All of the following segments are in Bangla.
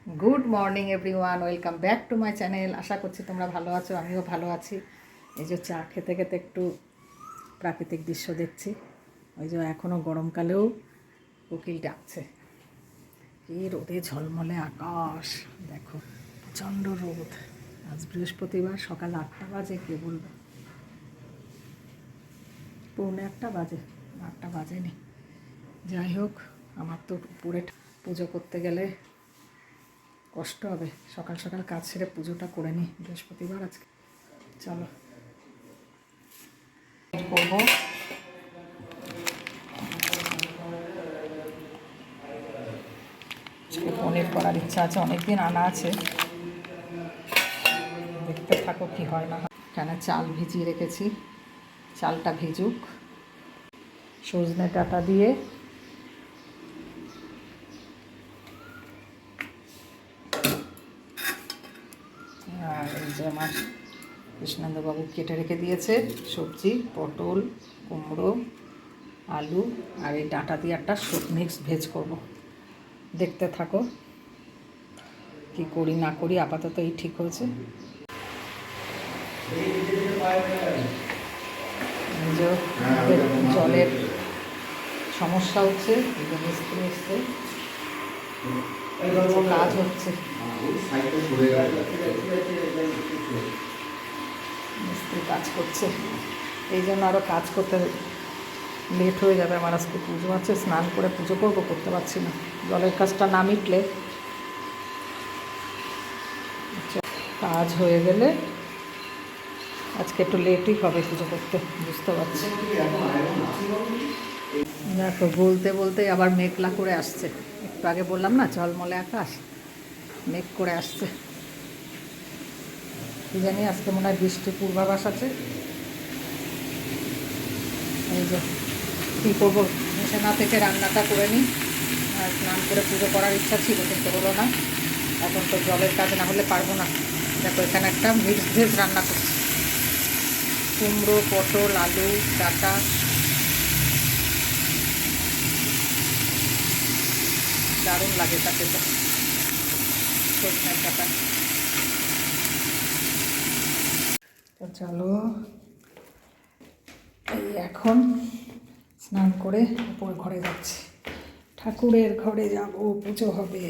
Good morning everyone, welcome back to my channel. আশা করছি তোমরা ভালো আছো, আমিও ভালো আছি। এই যে চা খেতে খেতে একটু প্রাকৃতিক দৃশ্য দেখছি। ওই যে এখনও গরমকালেও কোকিল ডাকছে। এই রোদে ঝলমলে আকাশ, দেখো প্রচণ্ড রোদ। আজ বৃহস্পতিবার, সকাল 8টা বাজে, কে বলবো 1:45 বাজে, 8টা বাজেনি। যাই হোক, আমার তো উপরে পুজো করতে গেলে কষ্ট হবে। সকাল সকাল কাজ সেরে পুজোটা করে নিই, বৃহস্পতিবার আজকে। চলো করবো। আজকে পনির করার ইচ্ছা আছে, অনেকদিন আনা আছে, দেখতে থাকো কি হয় না হয়। এখানে চাল ভিজিয়ে রেখেছি, চালটা ভিজুক। সজনে ডাঁটা দিয়ে আর এই যে আমার কৃষ্ণেন্দ্রবাবু কেটে রেখে দিয়েছে সবজি, পটল, কুমড়ো, আলু আর এই ডাঁটা দিয়ে একটা মিক্স ভেজ করব। দেখতে থাকো কি করি না করি, আপাতত এই ঠিক হয়েছে। জলের সমস্যা হচ্ছে, মিস্ত্রি এসছে, কাজ হচ্ছে, মিস্ত্রি কাজ করছে, এই জন্য আরও কাজ করতে লেট হয়ে যাবে। আমার আজকে পুজো আছে, স্নান করে পুজো করবো, করতে পারছি না। জলের কাজটা না মিটলে, কাজ হয়ে গেলে আজকে একটু লেটই হবে পুজো করতে, বুঝতে পারছি। দেখো বলতে বলতে আবার মেঘলা করে আসছে। একটু আগে বললাম না ঝলমলে আকাশ, মেঘ করে আসছে। কি জানি আজকে মনে হয় বৃষ্টির পূর্বাভাস আছে। এই যে কী করবো, বিছানা থেকে রান্নাটা করে নিই। আর স্নান করে পুজো করার ইচ্ছা ছিল, কিন্তু হলো না। এখন তো জলের কাজ না হলে পারবো না। দেখো এখানে একটা মিক্স ভেজ রান্না করছি, কুমড়ো, পটল, আলু, ডাঁটা। দারুণ লাগে তাতে তো, সজনের ডাঁটা। তো চলো, এই এখন স্নান করে উপর ঘরে যাচ্ছি, ঠাকুরের ঘরে যাব, পুজো হবে।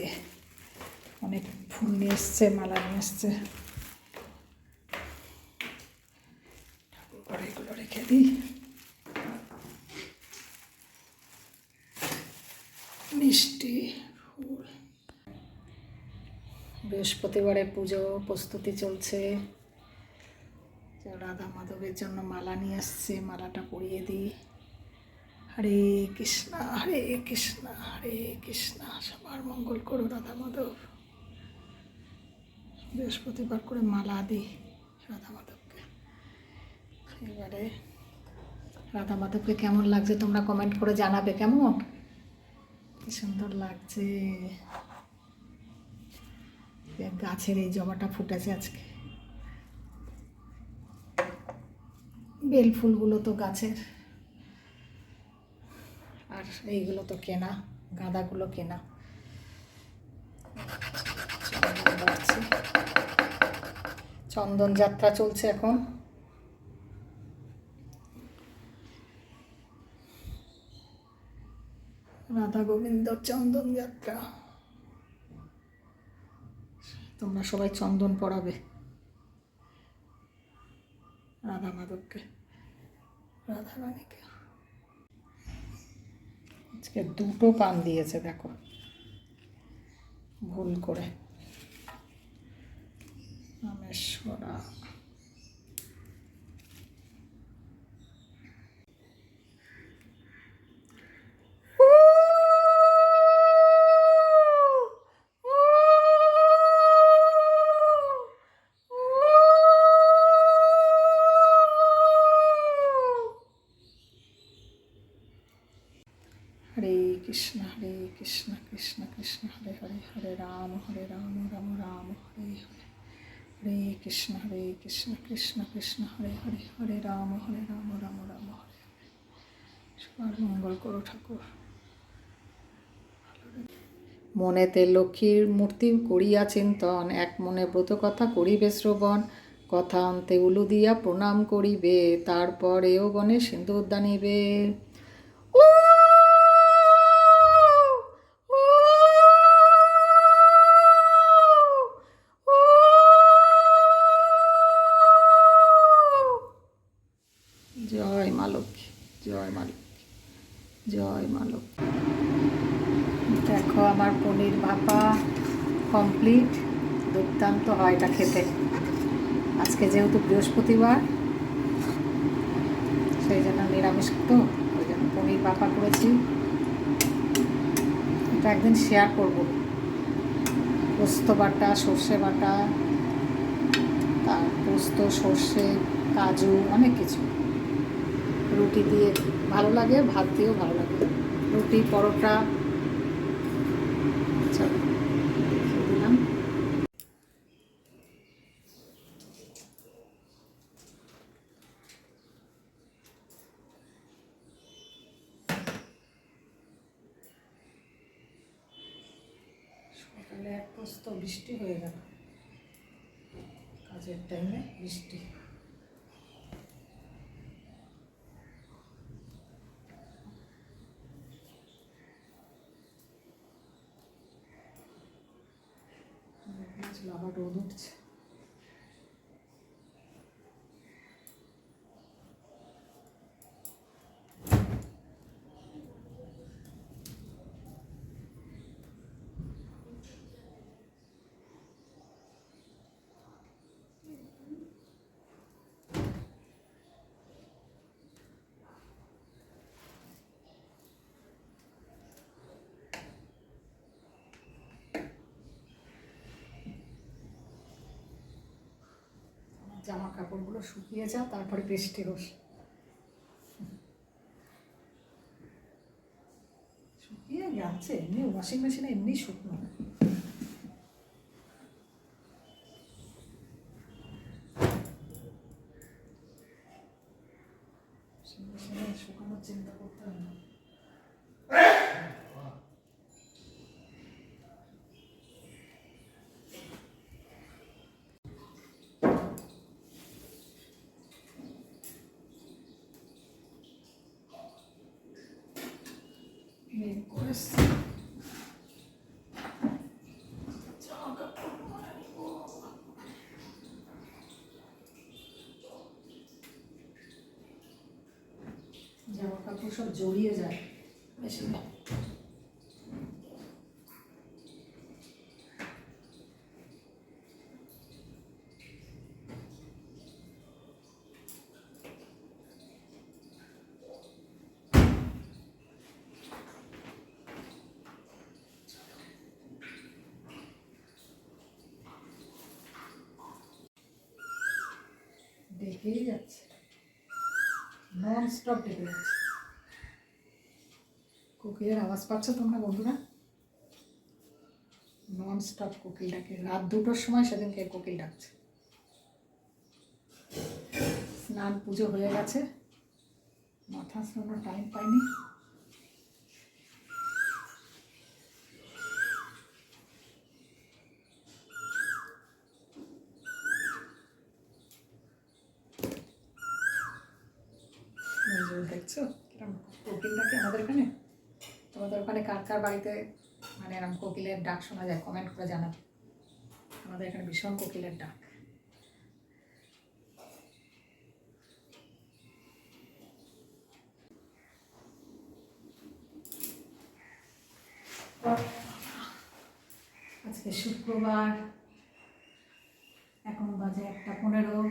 অনেক ফুল নিয়ে এসছে, মালা নিয়ে এসছে, ঠাকুর ঘরে এগুলো রেখে দিই। মিষ্টি ফুল, বৃহস্পতিবারের পুজো প্রস্তুতি চলছে। রাধা মাধবের জন্য মালা নিয়ে আসছে, মালাটা পরিয়ে দিই। হরে কৃষ্ণ হরে কৃষ্ণ হরে কৃষ্ণ, সবার মঙ্গল করো রাধা মাধব। বৃহস্পতিবার করে মালা দিই রাধা মাধবকে। এবারে রাধা মাধবকে কেমন লাগছে তোমরা কমেন্ট করে জানাবে, কেমন কি সুন্দর লাগছে। গাছের এই জবাটা ফুটেছে আজকে, বেল ফুলগুলো তো গাছের, আর এইগুলো তো কেনা, গাঁদাগুলো কেনা। চন্দন যাত্রা চলছে এখন। রাধা গোবিন্দর চন্দন যাত্রা। তোমরা সবাই চন্দন পরাবে রাধা মাধবকে, রাধা রানীকে। আজকে 2টো পান দিয়েছে, দেখো ভুল করে। রামেশ্বরা, হরে কৃষ্ণ কৃষ্ণ কৃষ্ণ হরে হরে, হরে রাম রাম রাম হরে হরে, হরে কৃষ্ণ কৃষ্ণ কৃষ্ণ হরে হরে, হরে রাম রাম রাম হরে হরে। সবার মঙ্গল করো ঠাকুর। মনেতে লক্ষ্মীর মূর্তি করিয়া চিন্তন, এক মনে ব্রত কথা করিবে শ্রবণ, কথা অন্তে উলু দিয়া প্রণাম করিবে, তারপরেও গণে সিন্দুর দানিবে। ও জয় মা লক্ষ্মী, জয় মা লক্ষ্মী, জয় মা লক্ষ্মী। দেখো আমার পনির ভাপা কমপ্লিট। দুর্দান্ত হয় এটা খেতে। আজকে যেহেতু বৃহস্পতিবার, সেই জন্য নিরামিষ তো, ওই জন্য পনির ভাপা করেছি। এটা একদিন শেয়ার করব। পোস্ত বাটা, সর্ষে বাটা, তার পোস্ত, সর্ষে, কাজু, অনেক কিছু। রুটি দিয়ে ভালো লাগে, ভাত দিয়েও ভালো লাগে, রুটি, পরোটা। চলো দেখিয়ে দিলাম। সকালে এক পোস্ত বৃষ্টি হয়ে গেল, কাজের টাইমে বৃষ্টি। আবার রোদ উঠছে। জামা কাপড়গুলো শুকিয়ে যাও, তারপরে বৃষ্টি হোস। শুকিয়ে যাচ্ছে এমনি, ওয়াশিং মেশিনে এমনি শুকনো। ওয়াশিং মেশিনে শুকানোর চিন্তা করতে হয় না। মেঘ করেছে। জামা কাপড় সব জড়িয়ে যায় মেশিনে। ডেকেই যাচ্ছে, নন স্টপ ডেকে যাচ্ছে। কোকিলের আওয়াজ পাচ্ছ তোমরা বন্ধুরা? নন স্টপ কোকিল ডাকে। রাত 2টোর সময় সেদিনকে কোকিল ডাকছে। স্নান পুজো হয়ে গেছে, মাথা স্নানোর টাইম পাইনি। দেখছো কিরকম কোকিল ডাকে আমাদের এখানে? তোমাদের ওখানে কার কার বাড়িতে মানে এরকম কোকিলের ডাক শোনা যায়? কমেন্ট করে জানাবে। আমাদের এখানে ভীষণ কোকিলের ডাক। আজকে শুক্রবার, এখন বাজে 1:15।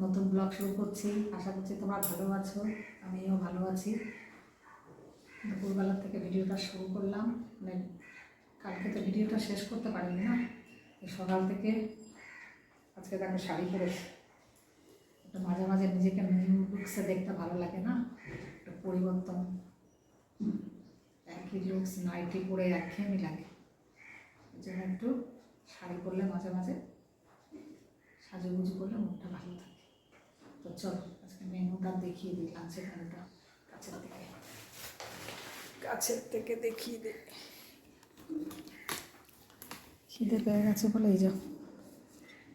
নতুন ব্লগ শুরু করছি। আশা করছি তোমরা ভালো আছো, আমিও ভালো আছি। দুপুরবেলা থেকে ভিডিওটা শুরু করলাম, মানে কালকে তো ভিডিওটা শেষ করতে পারিনি না। সকাল থেকে আজকে দেখো শাড়ি পরেছি। একটু মাঝে মাঝে নিজেকে নিউ লুকসে দেখতে ভালো লাগে না, একটু পরিবর্তন। একই লুকস নাইটি পরে একঘেয়েমি লাগে, এই জন্য একটু শাড়ি পরলে মাঝে মাঝে সাজুগুজু করলে মুখটা ভালো থাকে। তো চলো আজকে মেনুটা দেখিয়ে দিই, লাঞ্চের মেনুটা কাছের থেকে দেখিয়ে দিই। খিদে পেয়ে গেছে বলে এই যে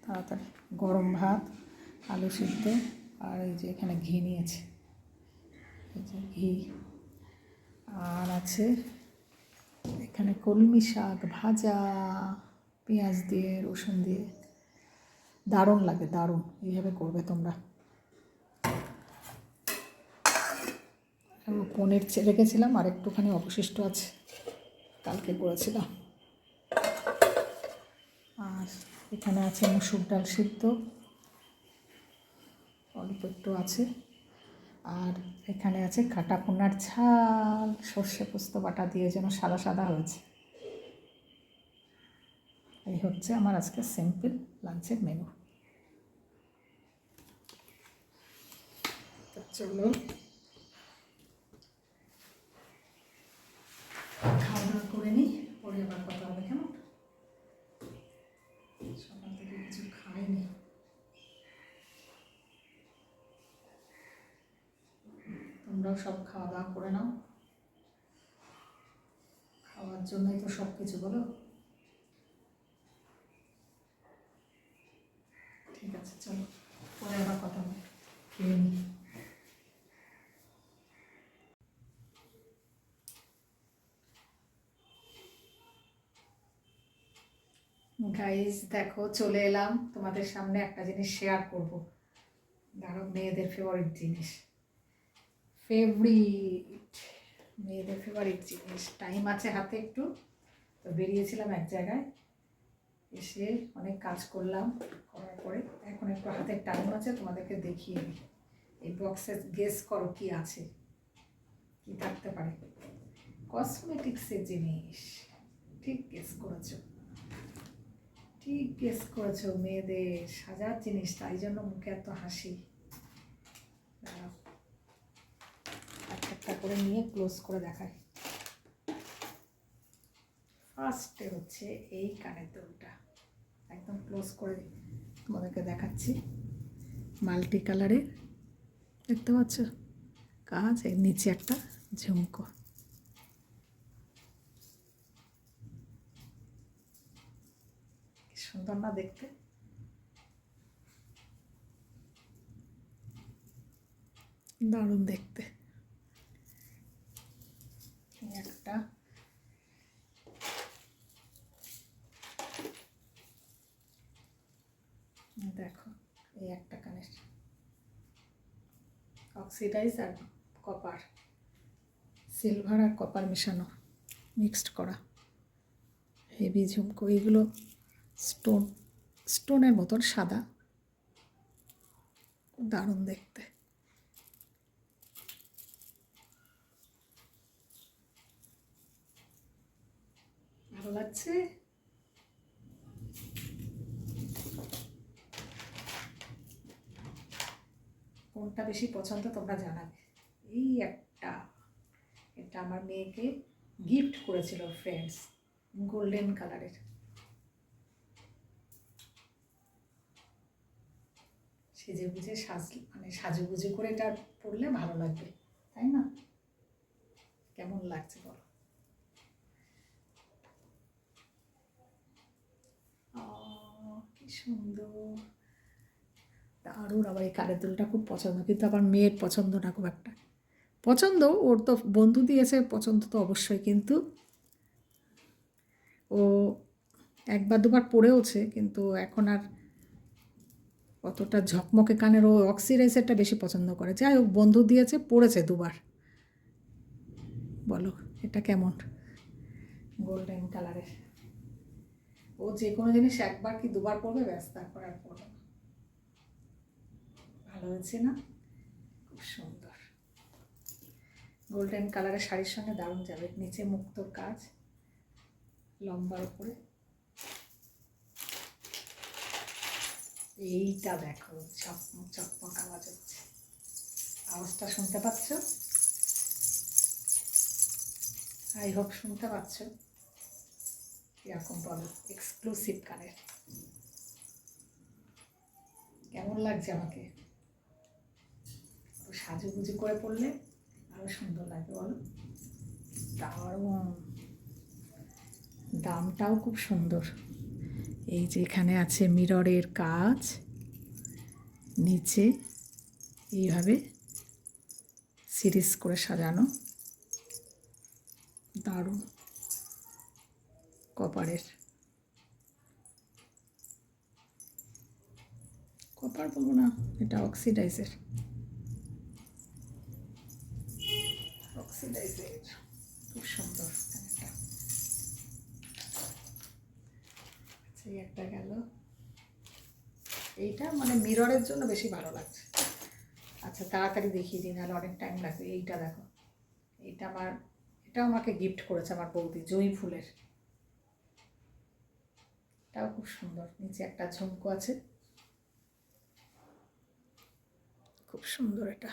তাড়াতাড়ি গরম ভাত, আলু সিদ্ধ, আর এই যে এখানে ঘি নিয়েছে, এই যে ঘি, আর আছে এখানে কলমি শাক ভাজা পেঁয়াজ দিয়ে রসুন দিয়ে, দারুণ লাগে, দারুণ। এইভাবে করবে তোমরা। পনির রেখেছিলাম আর একটুখানি অবশিষ্ট আছে, কালকে করেছিলাম। আর এখানে আছে মুসুর ডাল সিদ্ধ, অল্প একটু আছে। আর এখানে আছে কাটা পোনার ঝাল, সর্ষে পোস্ত বাটা দিয়ে যেন সাদা সাদা হয়েছে। এই হচ্ছে আমার আজকে সিম্পল লাঞ্চের মেনু। চলো খাওয়া দাওয়া করে নিই, পরে আবার কথা হবে, কেমন? সকাল থেকে কিছু খাইনি। তোমরাও সব খাওয়া দাওয়া করে নাও, খাওয়ার জন্যই তো সব কিছু, বলো। ঠিক আছে, চলো পরে আবার কথা হবে, খেয়ে নিই। গাইজ দেখো, চলে এলাম তোমাদের সামনে, একটা জিনিস শেয়ার করব। ধরো মেয়েদের ফেভারিট জিনিস, মেয়েদের ফেভারিট জিনিস। টাইম আছে হাতে একটু, তো বেরিয়েছিলাম এক জায়গায়, এসে অনেক কাজ করলাম, করার পরে এখন একটু হাতে টাইম আছে, তোমাদেরকে দেখিয়ে দিই। এই বক্সে গেস করো কি আছে, কি থাকতে পারে। কসমেটিক্সের জিনিস। ঠিক গেস করেছো, ঠিক গেস করেছো, মেয়েদের সাজার জিনিস, তাই জন্য মুখে এত হাসি। একটা করে নিয়ে ক্লোজ করে দেখায়। ফার্স্টে হচ্ছে এই কানের দুলটা, একদম ক্লোজ করে তোমাদেরকে দেখাচ্ছি। মাল্টি কালারের, দেখতে পাচ্ছ কাজ, এর নিচে একটা ঝুমকো। সুন্দর না দেখতে? দারুণ দেখতে। একটা দেখো, এই একটা কানের অক্সিডাইজ আর কপার, সিলভার আর কপার মেশানো, মিক্সড করা হেভি ঝুমকো। এইগুলো স্টোনের মতন সাদা, দারুণ দেখতে। ভালো লাগছে। কোনটা বেশি পছন্দ তোমরা জানাবে। এই একটা, এটা আমার মেয়েকে গিফট করেছিল ফ্রেন্ডস, গোল্ডেন কালারের। সেজে বুঝে মানে সাজুগুজু করে এটা পরলে ভালো লাগবে, তাই না? কেমন লাগছে বলো? কি সুন্দর, দারুণ। আবার এই কানের দুলটা খুব পছন্দ, কিন্তু আমার মেয়ের পছন্দ না খুব একটা। পছন্দ ওর, তো বন্ধু দিয়েছে, পছন্দ তো অবশ্যই, কিন্তু ও একবার দুবার পরেওছে, কিন্তু এখন আর অতটা ঝকমকে কানের, ও অক্সিডাইজারটা বেশি পছন্দ করে। যাই হোক, বন্ধু দিয়েছে, পরেছে দুবার। বলো এটা কেমন? গোল্ডেন কালারের। ও যে কোনো জিনিস একবার কি দুবার পরবে, ব্যাস, তারপর আর পরবে না। ভালো হয়েছে না? খুব সুন্দর। গোল্ডেন কালারের শাড়ির সঙ্গে দারুণ যাবে। নিচে মুক্তোর কাজ, লম্বার উপরে। এইটা দেখো, চকমক চকমক আওয়াজ হচ্ছে, আওয়াজটা শুনতে পাচ্ছ? আই হোপ শুনতে পাচ্ছ। কিরকম বলো? এক্সক্লুসিভ কানের। কেমন লাগছে আমাকে? সাজুগুজু করে পড়লে আরো সুন্দর লাগবে, বলো। দারুণ, দামটাও খুব সুন্দর। এই যে এখানে আছে মিররের কাজ, নিচে এইভাবে সিরিজ করে সাজানো, দারুণ। কপার বলবো না, এটা অক্সিডাইজের খুব সুন্দর। সেই একটা গেল, এইটা মানে মিররের জন্য বেশি ভালো লাগছে। আচ্ছা তাড়াতাড়ি দেখিয়ে দিন, আর অনেক টাইম লাগবে। এইটা দেখো, এটা আমাকে গিফট করেছে আমার বৌদি, জুঁই ফুলের। এটাও খুব সুন্দর, নিচে একটা ঝুমকো আছে, খুব সুন্দর, এটা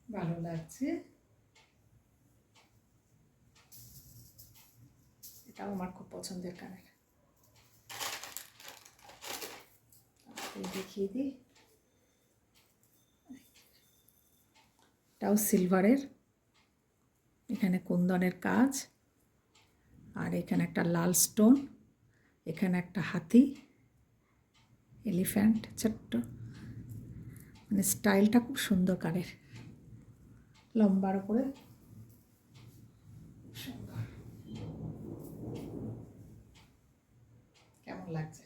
ভালো লাগছে। এটাও আমার খুব পছন্দের কানের। দেখিয়ে দিই, এটাও সিলভারের, এখানে কুন্দনের কাজ, আর এখানে একটা লাল স্টোন, এখানে একটা হাতি, এলিফ্যান্ট ছোট্ট, মানে স্টাইলটা খুব সুন্দর কানের, লম্বার উপরে সুন্দর। কেমন লাগছে?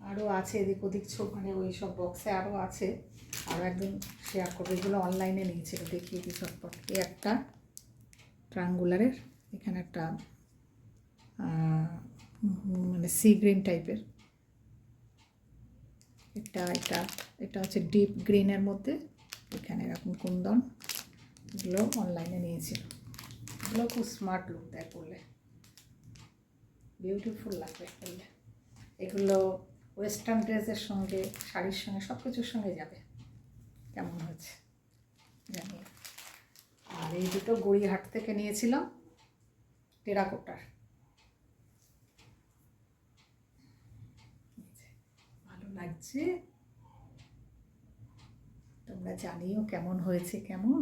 আরও আছে এদিক ওদিক মানে ওই সব বক্সে আরও আছে, আরও একদিন শেয়ার করবো। এগুলো অনলাইনে নিয়েছিল, দেখিয়ে দিই চটপট। এই একটা ট্রায়াঙ্গুলারের, এখানে একটা মানে সি গ্রিন টাইপের, এটা হচ্ছে ডিপ গ্রিনের মধ্যে, এখানে এরকম কুন্দন। এগুলো অনলাইনে নিয়েছিল, এগুলো খুব স্মার্ট লুক দেয় পরলে, বিউটিফুল লাগবে পরলে। এগুলো ওয়েস্টার্ন ড্রেসের সঙ্গে, শাড়ির সঙ্গে, সব কিছুর সঙ্গে যাবে। কেমন হয়েছে জানি। আর এই দুটো গড়িয়াহাট থেকে নিয়েছিলাম, টেরাকোটার, ভালো লাগছে। তোমরা জানিও কেমন হয়েছে। কেমন,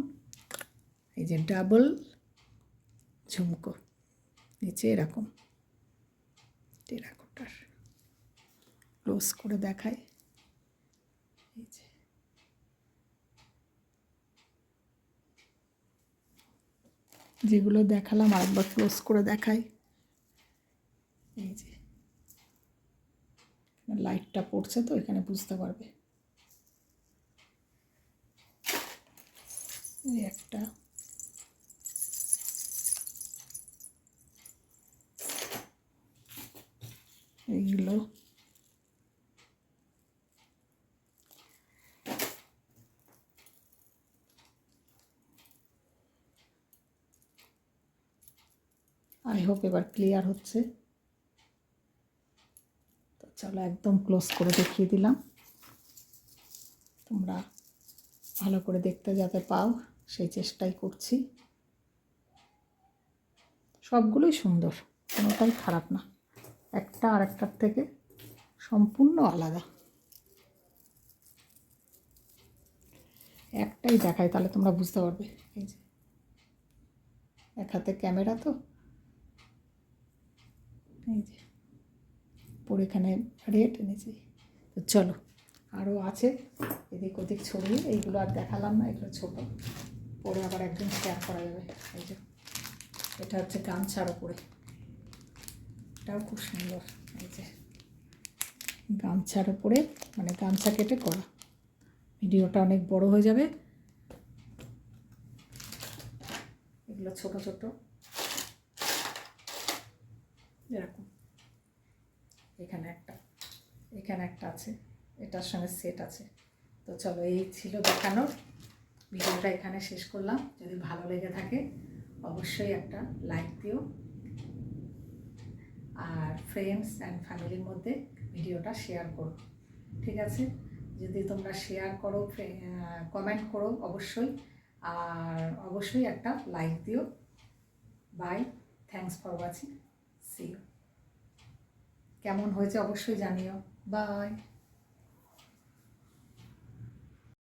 এই যে ডাবল ঝুমকো, নিচে এরকম টেরাকোটার, ক্লোজ করে দেখাই। এই যে যেগুলো দেখালাম আরেকবার ক্লোজ করে দেখাই। এই যে লাইটটা পড়ছে তো এখানে বুঝতে পারবে। এই একটা, এইগুলো আই হোপ এবার ক্লিয়ার হচ্ছে। তো চলো একদম ক্লোজ করে দেখিয়ে দিলাম, তোমরা ভালো করে দেখতে যাতে পাও সেই চেষ্টাই করছি। সবগুলোই সুন্দর, কোনোটাই খারাপ না, একটা আর একটার থেকে সম্পূর্ণ আলাদা। একটাই দেখায় তাহলে তোমরা বুঝতে পারবে। এই যে এক হাতে ক্যামেরা তো, এই যে পরে এখানে রেড এনেছি। তো চলো আরও আছে এদিক ওদিক ছড়িয়ে, এইগুলো আর দেখালাম না, এগুলো ছোটো, পরে আবার একদিন শেয়ার করা যাবে। এই যে এটা হচ্ছে গামছার ওপরে, এটাও খুব সুন্দর। এই যে গামছার ওপরে, মানে গামছা কেটে করা, ভিডিওটা অনেক বড় হয়ে যাবে। এগুলো ছোট ছোট এরকম, এখানে একটা আছে, এটার সঙ্গে সেট আছে। তো চলো এই ছিল দেখানোর, ভিডিওটা এখানে শেষ করলাম। যদি ভালো লেগে থাকে অবশ্যই একটা লাইক দিও, আর ফ্রেন্ডস অ্যান্ড ফ্যামিলির মধ্যে ভিডিওটা শেয়ার করো, ঠিক আছে? যদি তোমরা শেয়ার করো, কমেন্ট করো অবশ্যই, আর অবশ্যই একটা লাইক দিও। Bye, thanks for watching, see you. কেমন হয়েছে অবশ্যই জানিও। বাই।